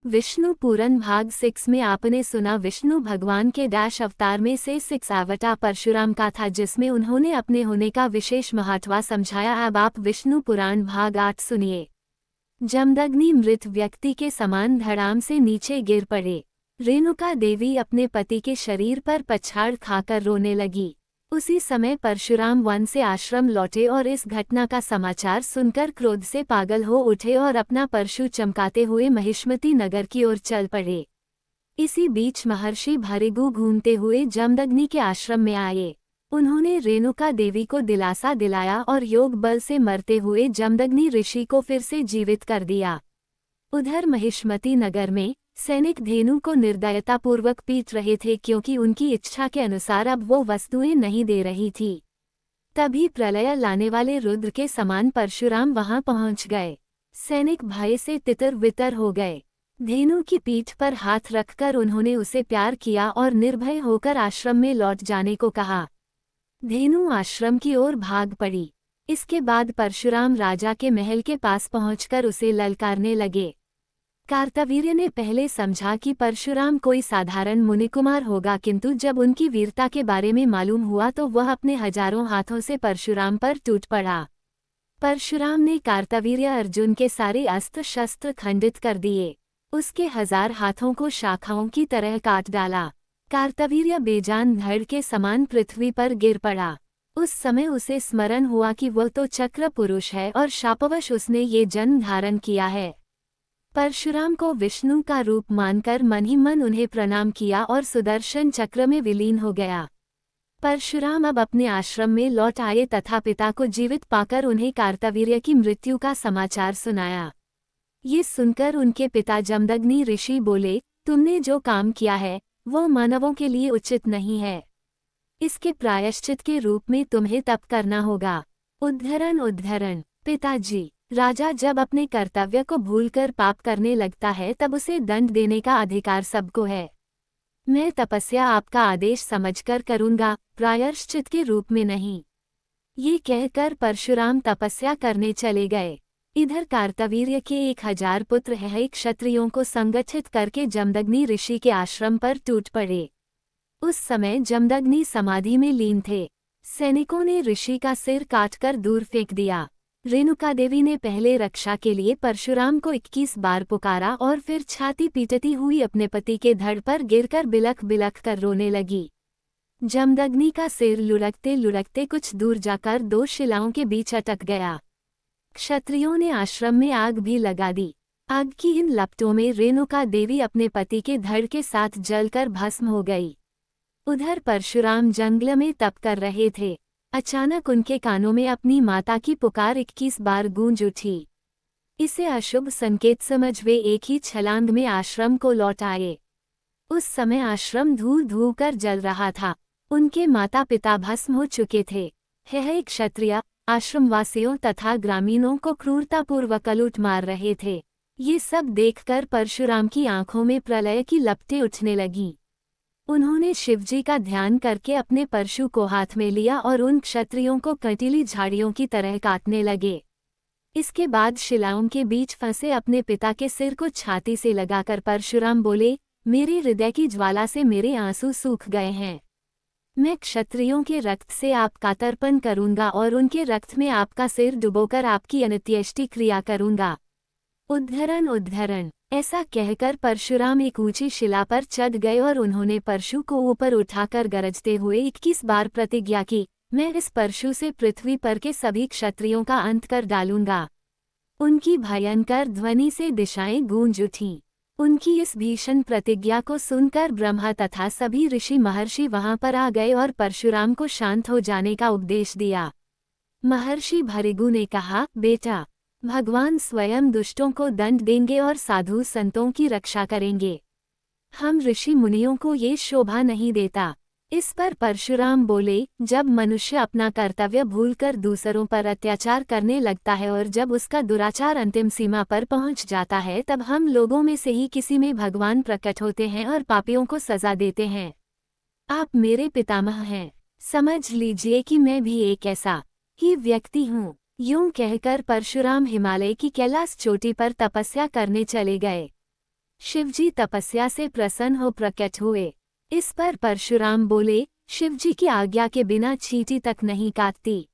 विष्णु पुराण भाग 6 में आपने सुना विष्णु भगवान के डैश अवतार में से 6 अवतार परशुराम का था, जिसमें उन्होंने अपने होने का विशेष महत्व समझाया। अब आप विष्णु पुराण भाग 8 सुनिए। जमदग्नि मृत व्यक्ति के समान धड़ाम से नीचे गिर पड़े। रेणुका देवी अपने पति के शरीर पर पछाड़ खाकर रोने लगी। उसी समय परशुराम वन से आश्रम लौटे और इस घटना का समाचार सुनकर क्रोध से पागल हो उठे और अपना परशु चमकाते हुए महिष्मती नगर की ओर चल पड़े। इसी बीच महर्षि भृगु घूमते हुए जमदग्नि के आश्रम में आए। उन्होंने रेणुका देवी को दिलासा दिलाया और योग बल से मरते हुए जमदग्नि ऋषि को फिर से जीवित कर दिया। उधर महिष्मती नगर में सैनिक धेनु को निर्दयतापूर्वक पीट रहे थे, क्योंकि उनकी इच्छा के अनुसार अब वो वस्तुएं नहीं दे रही थी। तभी प्रलय लाने वाले रुद्र के समान परशुराम वहां पहुंच गए। सैनिक भय से तितर बितर हो गए। धेनु की पीठ पर हाथ रखकर उन्होंने उसे प्यार किया और निर्भय होकर आश्रम में लौट जाने को कहा। धेनु आश्रम की ओर भाग पड़ी। इसके बाद परशुराम राजा के महल के पास पहुंचकर उसे ललकारने लगे। कार्तवीर्य ने पहले समझा कि परशुराम कोई साधारण मुनिकुमार होगा, किंतु जब उनकी वीरता के बारे में मालूम हुआ तो वह अपने हजारों हाथों से परशुराम पर टूट पड़ा। परशुराम ने कार्तवीर्य अर्जुन के सारे अस्त्र शस्त्र खंडित कर दिए। उसके 1000 हाथों को शाखाओं की तरह काट डाला। कार्तवीर्य बेजान धड़ के समान पृथ्वी पर गिर पड़ा। उस समय उसे स्मरण हुआ कि वह तो चक्र पुरुष है और शापवश उसने ये जन्म धारण किया है। परशुराम को विष्णु का रूप मानकर मन ही मन उन्हें प्रणाम किया और सुदर्शन चक्र में विलीन हो गया। परशुराम अब अपने आश्रम में लौट आए तथा पिता को जीवित पाकर उन्हें कार्तवीर्य की मृत्यु का समाचार सुनाया। ये सुनकर उनके पिता जमदग्नि ऋषि बोले, तुमने जो काम किया है वो मानवों के लिए उचित नहीं है। इसके प्रायश्चित के रूप में तुम्हें तप करना होगा। उद्धरण पिताजी, राजा जब अपने कर्तव्य को भूलकर पाप करने लगता है तब उसे दंड देने का अधिकार सबको है। मैं तपस्या आपका आदेश समझकर करूंगा, प्रायश्चित के रूप में नहीं। ये कहकर परशुराम तपस्या करने चले गए। इधर कार्तवीर्य के 1000 पुत्र है क्षत्रियों को संगठित करके जमदग्नि ऋषि के आश्रम पर टूट पड़े। उस समय जमदग्नि समाधि में लीन थे। सैनिकों ने ऋषि का सिर काटकर दूर फेंक दिया। रेणुका देवी ने पहले रक्षा के लिए परशुराम को 21 बार पुकारा और फिर छाती पीटती हुई अपने पति के धड़ पर गिरकर बिलख बिलख कर रोने लगी। जमदग्नि का सिर लुढ़कते लुढ़कते कुछ दूर जाकर 2 शिलाओं के बीच अटक गया। क्षत्रियों ने आश्रम में आग भी लगा दी। आग की इन लपटों में रेणुका देवी अपने पति के धड़ के साथ जलकर भस्म हो गई। उधर परशुराम जंगल में तप कर रहे थे। अचानक उनके कानों में अपनी माता की पुकार 21 बार गूंज उठी। इसे अशुभ संकेत समझ वे एक ही छलांग में आश्रम को लौट आए। उस समय आश्रम धूल धूल कर जल रहा था। उनके माता पिता भस्म हो चुके थे। हे क्षत्रिय आश्रमवासियों तथा ग्रामीणों को क्रूरतापूर्वक लूट मार रहे थे। ये सब देखकर परशुराम की आंखों में प्रलय की लपटें उठने लगीं। उन्होंने शिवजी का ध्यान करके अपने परशु को हाथ में लिया और उन क्षत्रियों को कंटीली झाड़ियों की तरह काटने लगे। इसके बाद शिलाओं के बीच फंसे अपने पिता के सिर को छाती से लगाकर परशुराम बोले, मेरे हृदय की ज्वाला से मेरे आंसू सूख गए हैं। मैं क्षत्रियों के रक्त से आपका तर्पण करूंगा और उनके रक्त में आपका सिर डुबोकर आपकी अंत्येष्टि क्रिया करूंगा। उद्धरण ऐसा कहकर परशुराम एक ऊंची शिला पर चढ़ गए और उन्होंने परशु को ऊपर उठाकर गरजते हुए 21 बार प्रतिज्ञा की, मैं इस परशु से पृथ्वी पर के सभी क्षत्रियों का अंत कर डालूंगा। उनकी भयंकर ध्वनि से दिशाएं गूंज उठीं। उनकी इस भीषण प्रतिज्ञा को सुनकर ब्रह्मा तथा सभी ऋषि महर्षि वहां पर आ गए और परशुराम को शांत हो जाने का उपदेश दिया। महर्षि भृगु ने कहा, बेटा, भगवान स्वयं दुष्टों को दंड देंगे और साधु संतों की रक्षा करेंगे। हम ऋषि मुनियों को ये शोभा नहीं देता। इस पर परशुराम बोले, जब मनुष्य अपना कर्तव्य भूलकर दूसरों पर अत्याचार करने लगता है और जब उसका दुराचार अंतिम सीमा पर पहुंच जाता है, तब हम लोगों में से ही किसी में भगवान प्रकट होते हैं और पापियों को सजा देते हैं। आप मेरे पितामह हैं, समझ लीजिए कि मैं भी एक ऐसा ही व्यक्ति हूँ। यूं कहकर परशुराम हिमालय की कैलाश चोटी पर तपस्या करने चले गए। शिवजी तपस्या से प्रसन्न हो प्रकट हुए। इस पर परशुराम बोले, शिवजी की आज्ञा के बिना चींटी तक नहीं काटती।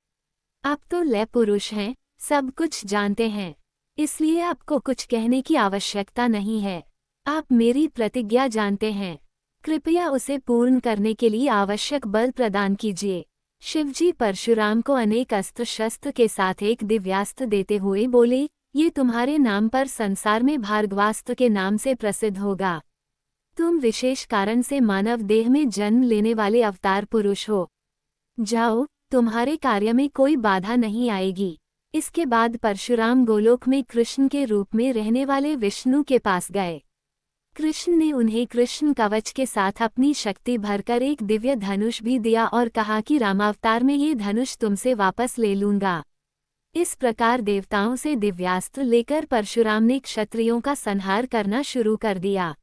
आप तो लय पुरुष हैं, सब कुछ जानते हैं, इसलिए आपको कुछ कहने की आवश्यकता नहीं है। आप मेरी प्रतिज्ञा जानते हैं, कृपया उसे पूर्ण करने के लिए आवश्यक बल प्रदान कीजिए। शिवजी परशुराम को अनेक अस्त्र शस्त्र के साथ एक दिव्यास्त्र देते हुए बोले, ये तुम्हारे नाम पर संसार में भार्गवास्त्र के नाम से प्रसिद्ध होगा। तुम विशेष कारण से मानव देह में जन्म लेने वाले अवतार पुरुष हो। जाओ, तुम्हारे कार्य में कोई बाधा नहीं आएगी। इसके बाद परशुराम गोलोक में कृष्ण के रूप में रहने वाले विष्णु के पास गए। कृष्ण ने उन्हें कृष्ण कवच के साथ अपनी शक्ति भरकर एक दिव्य धनुष भी दिया और कहा कि रामावतार में ये धनुष तुमसे वापस ले लूंगा। इस प्रकार देवताओं से दिव्यास्त्र लेकर परशुराम ने क्षत्रियों का संहार करना शुरू कर दिया।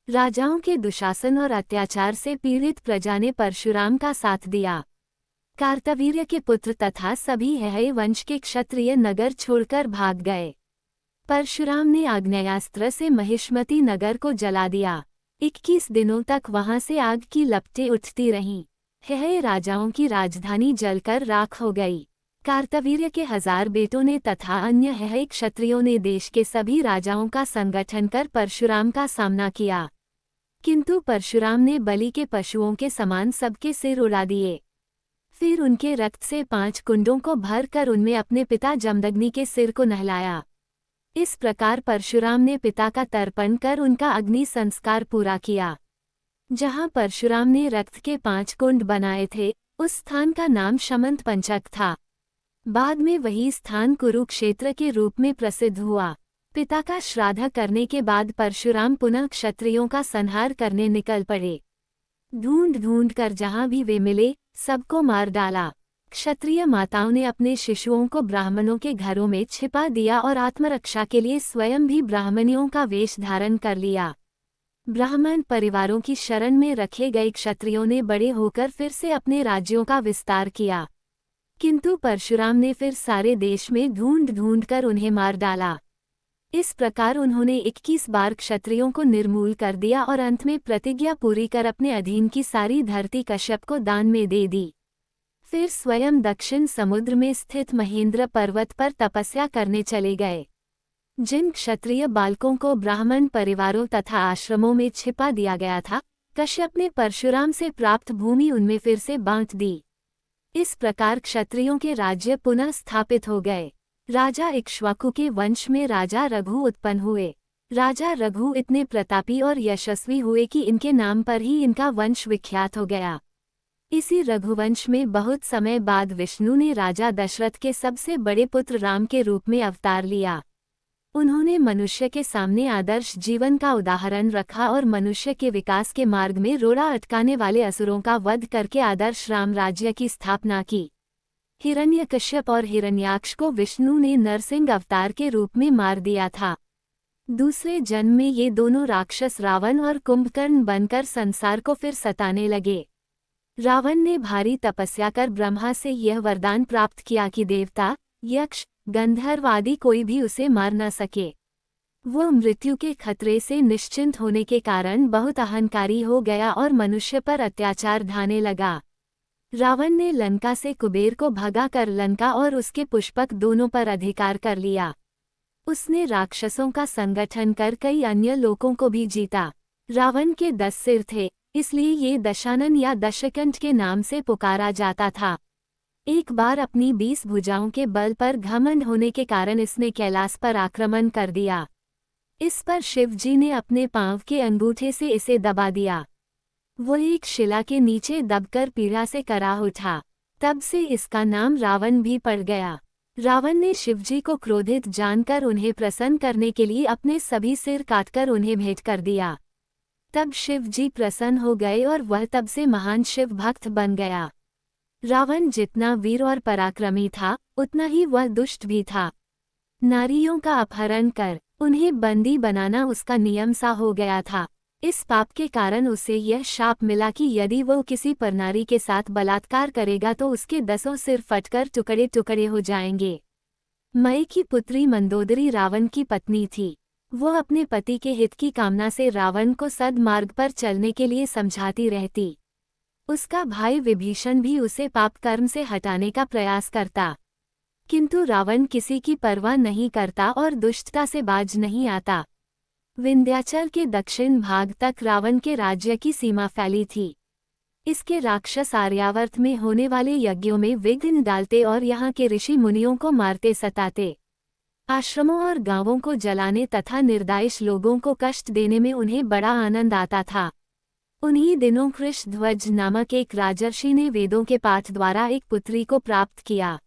राजाओं के दुशासन और अत्याचार से पीड़ित प्रजा ने परशुराम का साथ दिया। कार्तवीर्य के पुत्र तथा सभी हेहय वंश के क्षत्रिय नगर छोड़कर भाग गए। परशुराम ने आग्नेयास्त्र से महिष्मती नगर को जला दिया। 21 दिनों तक वहां से आग की लपटें उठती रहीं। हेहय राजाओं की राजधानी जलकर राख हो गई। कार्तवीर्य के 1000 बेटों ने तथा अन्य हेहय क्षत्रियों ने देश के सभी राजाओं का संगठन कर परशुराम का सामना किया, किंतु परशुराम ने बलि के पशुओं के समान सबके सिर उड़ा दिए। फिर उनके रक्त से 5 कुंडों को भर कर उनमें अपने पिता जमदग्नि के सिर को नहलाया। इस प्रकार परशुराम ने पिता का तर्पण कर उनका अग्नि संस्कार पूरा किया। जहाँ परशुराम ने रक्त के 5 कुंड बनाए थे, उस स्थान का नाम शमंत पंचक था। बाद में वही स्थान कुरुक्षेत्र के रूप में प्रसिद्ध हुआ। पिता का श्राद्ध करने के बाद परशुराम पुनः क्षत्रियों का संहार करने निकल पड़े। ढूंढ ढूंढ कर जहाँ भी वे मिले, सबको मार डाला। क्षत्रिय माताओं ने अपने शिशुओं को ब्राह्मणों के घरों में छिपा दिया और आत्मरक्षा के लिए स्वयं भी ब्राह्मणियों का वेश धारण कर लिया। ब्राह्मण परिवारों की शरण में रखे गए क्षत्रियों ने बड़े होकर फिर से अपने राज्यों का विस्तार किया, किंतु परशुराम ने फिर सारे देश में ढूंढ ढूंढ कर उन्हें मार डाला। इस प्रकार उन्होंने 21 बार क्षत्रियों को निर्मूल कर दिया और अंत में प्रतिज्ञा पूरी कर अपने अधीन की सारी धरती कश्यप को दान में दे दी। फिर स्वयं दक्षिण समुद्र में स्थित महेंद्र पर्वत पर तपस्या करने चले गए। जिन क्षत्रिय बालकों को ब्राह्मण परिवारों तथा आश्रमों में छिपा दिया गया था, कश्यप ने परशुराम से प्राप्त भूमि उनमें फिर से बांट दी। इस प्रकार क्षत्रियों के राज्य पुनः स्थापित हो गए। राजा इक्ष्वाकु के वंश में राजा रघु उत्पन्न हुए। राजा रघु इतने प्रतापी और यशस्वी हुए कि इनके नाम पर ही इनका वंश विख्यात हो गया। इसी रघुवंश में बहुत समय बाद विष्णु ने राजा दशरथ के सबसे बड़े पुत्र राम के रूप में अवतार लिया। उन्होंने मनुष्य के सामने आदर्श जीवन का उदाहरण रखा और मनुष्य के विकास के मार्ग में रोड़ा अटकाने वाले असुरों का वध करके आदर्श राम राज्य की स्थापना की। हिरण्यकश्यप और हिरण्याक्ष को विष्णु ने नरसिंह अवतार के रूप में मार दिया था। दूसरे जन्म में ये दोनों राक्षस रावण और कुंभकर्ण बनकर संसार को फिर सताने लगे। रावण ने भारी तपस्या कर ब्रह्मा से यह वरदान प्राप्त किया कि देवता, यक्ष, गंधर्व आदि कोई भी उसे मार न सके। वो मृत्यु के खतरे से निश्चिंत होने के कारण बहुत अहंकारी हो गया और मनुष्य पर अत्याचार ढाने लगा। रावण ने लंका से कुबेर को भगाकर लंका और उसके पुष्पक दोनों पर अधिकार कर लिया। उसने राक्षसों का संगठन कर कई अन्य लोकों को भी जीता। रावण के 10 सिर थे, इसलिए ये दशानन या दशकंठ के नाम से पुकारा जाता था। एक बार अपनी 20 भुजाओं के बल पर घमंड होने के कारण इसने कैलाश पर आक्रमण कर दिया। इस पर शिव जी ने अपने पांव के अंगूठे से इसे दबा दिया। वो एक शिला के नीचे दबकर पीड़ा से कराह उठा। तब से इसका नाम रावण भी पड़ गया। रावण ने शिवजी को क्रोधित जानकर उन्हें प्रसन्न करने के लिए अपने सभी सिर काटकर उन्हें भेंट कर दिया। तब शिवजी प्रसन्न हो गए और वह तब से महान शिव भक्त बन गया। रावण जितना वीर और पराक्रमी था, उतना ही वह दुष्ट भी था। नारियों का अपहरण कर उन्हें बंदी बनाना उसका नियम सा हो गया था। इस पाप के कारण उसे यह शाप मिला कि यदि वो किसी परनारी के साथ बलात्कार करेगा तो उसके 10 सिर फटकर टुकड़े टुकड़े हो जाएंगे। मय की पुत्री मंदोदरी रावण की पत्नी थी। वो अपने पति के हित की कामना से रावण को सद्मार्ग पर चलने के लिए समझाती रहती। उसका भाई विभीषण भी उसे पाप कर्म से हटाने का प्रयास करता, किंतु रावण किसी की परवाह नहीं करता और दुष्टता से बाज नहीं आता। विंध्याचल के दक्षिण भाग तक रावण के राज्य की सीमा फैली थी। इसके राक्षस आर्यावर्त में होने वाले यज्ञों में विघ्न डालते और यहाँ के ऋषि मुनियों को मारते सताते। आश्रमों और गांवों को जलाने तथा निर्दयी लोगों को कष्ट देने में उन्हें बड़ा आनंद आता था। उन्हीं दिनों कृष्णध्वज नामक एक राजर्षि ने वेदों के पाठ द्वारा एक पुत्री को प्राप्त किया।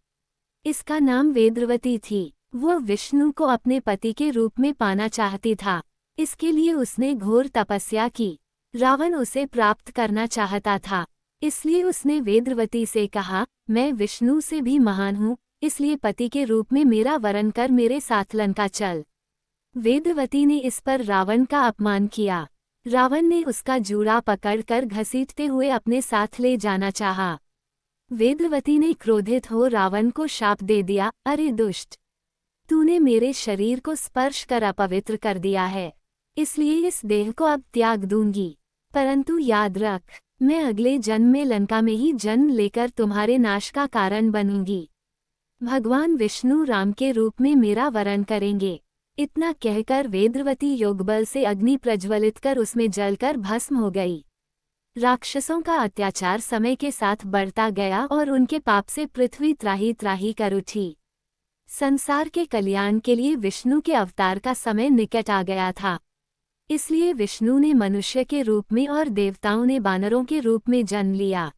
इसका नाम वेदवती थी। वो विष्णु को अपने पति के रूप में पाना चाहती था। इसके लिए उसने घोर तपस्या की। रावण उसे प्राप्त करना चाहता था, इसलिए उसने वेदवती से कहा, मैं विष्णु से भी महान हूँ, इसलिए पति के रूप में मेरा वरण कर मेरे साथ लंका चल। वेदवती ने इस पर रावण का अपमान किया। रावण ने उसका जूड़ा पकड़कर घसीटते हुए अपने साथ ले जाना चाहा। वेदवती ने क्रोधित हो रावण को शाप दे दिया, अरे दुष्ट, तूने मेरे शरीर को स्पर्श कर अपवित्र कर दिया है, इसलिए इस देह को अब त्याग दूंगी। परंतु याद रख, मैं अगले जन्म में लंका में ही जन्म लेकर तुम्हारे नाश का कारण बनूंगी। भगवान विष्णु राम के रूप में मेरा वरण करेंगे। इतना कहकर वेदवती योगबल से अग्नि प्रज्वलित कर उसमें जलकर भस्म हो गई। राक्षसों का अत्याचार समय के साथ बढ़ता गया और उनके पाप से पृथ्वी त्राही त्राही कर उठी। संसार के कल्याण के लिए विष्णु के अवतार का समय निकट आ गया था। इसलिए विष्णु ने मनुष्य के रूप में और देवताओं ने बानरों के रूप में जन्म लिया।